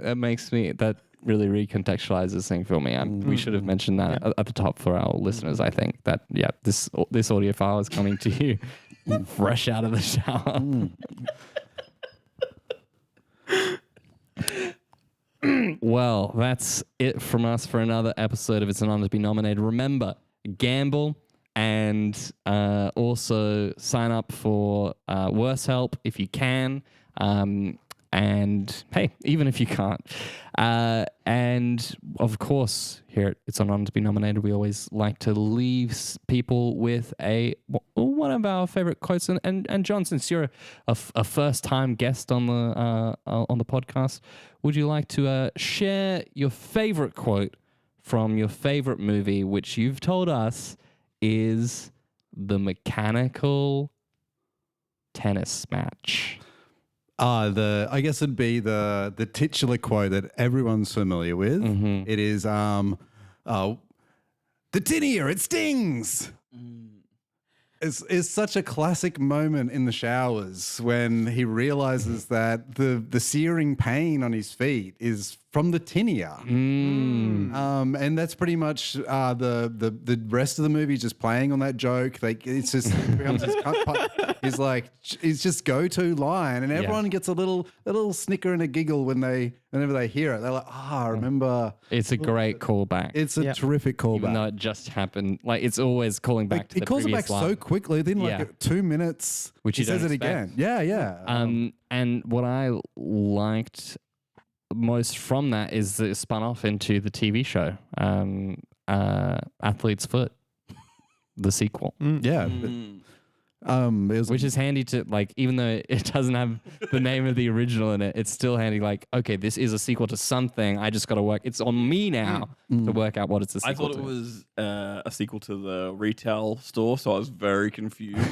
really recontextualizes things for me. We should have mentioned that at the top for our listeners, I think. That, this audio file is coming to you fresh out of the shower. Well, that's it from us for another episode of It's an Honor to Be Nominated. Remember, gamble and also sign up for Worse Help if you can. And hey, even if you can't. And of course, here at It's an Honor to Be Nominated, we always like to leave people with one of our favorite quotes. And John, since you're a first-time guest on the podcast, would you like to share your favorite quote from your favorite movie, which you've told us is the mechanical tennis match? I guess it'd be the titular quote that everyone's familiar with. It is the tinea, it stings. It's such a classic moment in the showers when he realizes that the searing pain on his feet is from the tinea. And that's pretty much the rest of the movie just playing on that joke. Like it's just becomes his just go-to line, and everyone gets a little snicker and a giggle whenever they hear it. They're like, I remember. It's a great callback. It's a terrific callback. Even though it just happened, like it's always calling back to the calls it previous back line. so quickly, within like 2 minutes, Which he you says don't it expect. again. Yeah. And what I liked most from that is that it spun off into the TV show, Athlete's Foot, the sequel. Yeah. Which is handy to, like, even though it doesn't have the name of the original in it, it's still handy, like, okay, this is a sequel to something. I just got to work. It's on me now to work out what it's a sequel I thought to. it was a sequel to the retail store, so I was very confused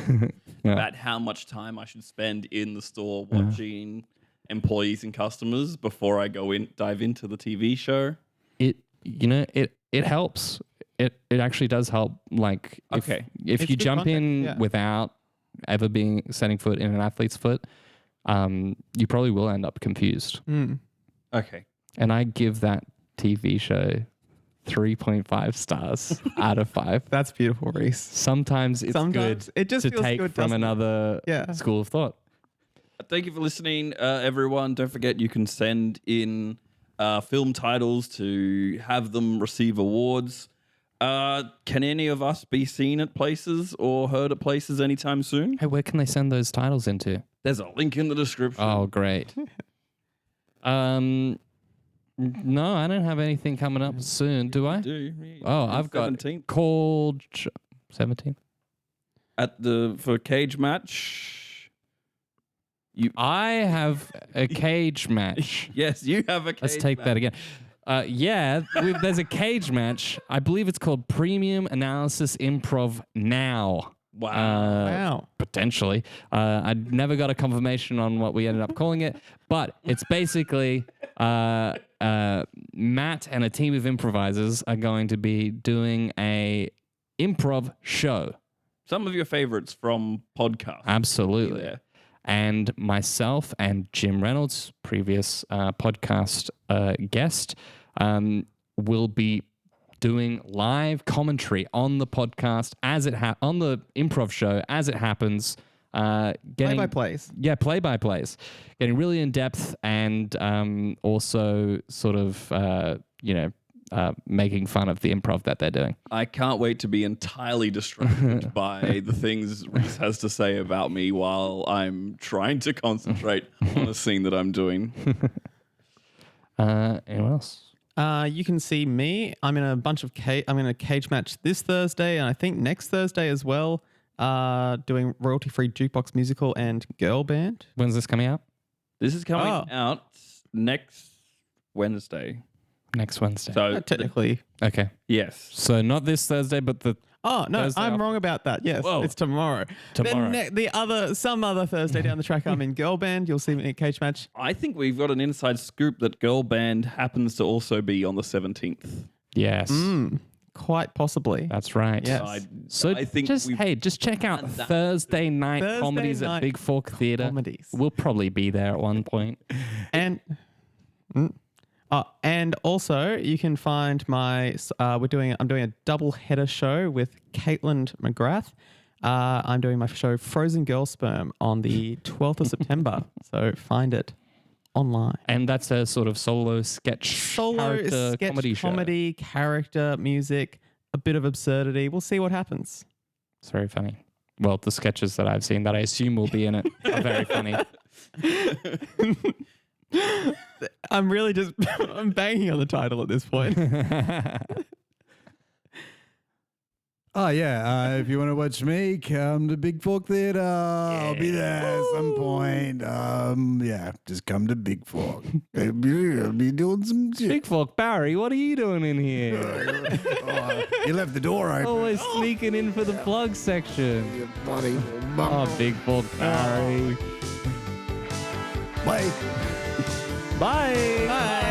about how much time I should spend in the store watching employees and customers before I dive into the TV show. It helps. It actually does help. Like, if It's you good jump content, in without ever setting foot in an athlete's foot, you probably will end up confused. Okay. And I give that TV show 3.5 stars out of 5. That's beautiful, Rhys. Sometimes it's good it just to feels take good, from doesn't it? another school of thought. Thank you for listening, everyone. Don't forget you can send in film titles to have them receive awards. Can any of us be seen at places or heard at places anytime soon? Hey, where can they send those titles into? There's a link in the description. Oh, great. No, I don't have anything coming up soon, do I? I've got 17th. called 17th. For cage match. I have a cage match. Yes, you have a cage Let's take that again. There's a cage match. I believe it's called Premium Analysis Improv Now. Wow. Potentially. I never got a confirmation on what we ended up calling it, but it's basically Matt and a team of improvisers are going to be doing a improv show. Some of your favorites from podcasts. Absolutely. Yeah. And myself and Jim Reynolds, previous podcast guest, will be doing live commentary on the podcast on the improv show as it happens. Play-by-plays. Yeah, play-by-plays. Getting really in depth and also sort of, making fun of the improv that they're doing. I can't wait to be entirely distracted by the things Rhys has to say about me while I'm trying to concentrate on a scene that I'm doing. Anyone else? You can see me. I'm in a cage match this Thursday, and I think next Thursday as well. Doing royalty-free jukebox musical and girl band. When's this coming out? This is coming out next Wednesday. Next Wednesday. So Technically. Okay. yes. So not this Thursday, but the Oh, no, Thursday I'm off. wrong about that. Yes, Whoa. it's tomorrow. Tomorrow. Then some other Thursday down the track, I'm in girl band. You'll see me in cage match. I think we've got an inside scoop that girl band happens to also be on the 17th. Yes. Quite possibly. That's right. Yes. So I think just check out done that. Thursday night Thursday comedies night at Big Fork Theatre. comedies. We'll probably be there at one point. And also you can find I'm doing a double header show with Caitlin McGrath. I'm doing my show Frozen Girl Sperm on the 12th of September. So find it online. And that's a sort of solo sketch character sketch comedy show. comedy, character, music, a bit of absurdity. We'll see what happens. It's very funny. Well, the sketches that I've seen that I assume will be in it are very funny. I'm really just I'm banging on the title at this point. Oh, yeah. If you want to watch me, come to Big Fork Theatre. I'll be there at some point. Just come to Big Fork. I'll be doing some shit. Big Fork Barry, what are you doing in here? You left the door open. Always sneaking in for the plug section. Buddy. Oh, Big Fork Barry. Bye. Bye. Bye.